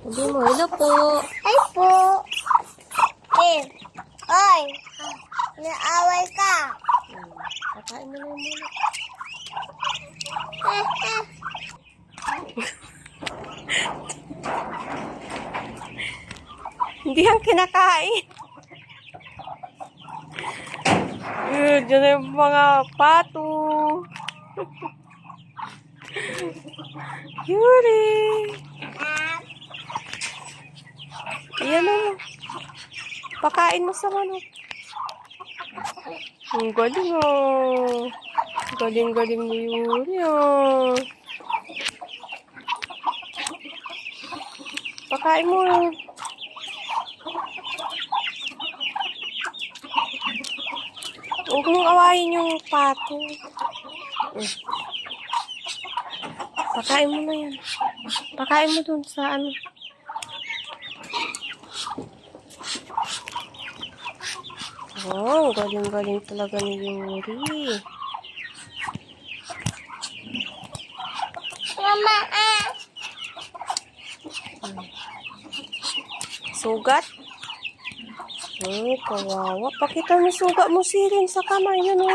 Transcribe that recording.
Sabi mo, hello po. Ay po. Eh. Oy. Naaway ka. Kakain mo na yung muna. Hindi ang kinakain. Diyan na yung mga pato. Yuri. Ayan o. Pakain mo sa manok. Ang galing o. Galing-galing ni Yuri o. Pakain mo o. Huwag mong awayin yung pato. Pakain mo na yan. Pakain mo dun sa ano. Wow, galing-galing talaga ni Yuri. Mama, Sugat? Oh, kawawa. Pakita mo sugat mo sirin sa kamay. Yan o.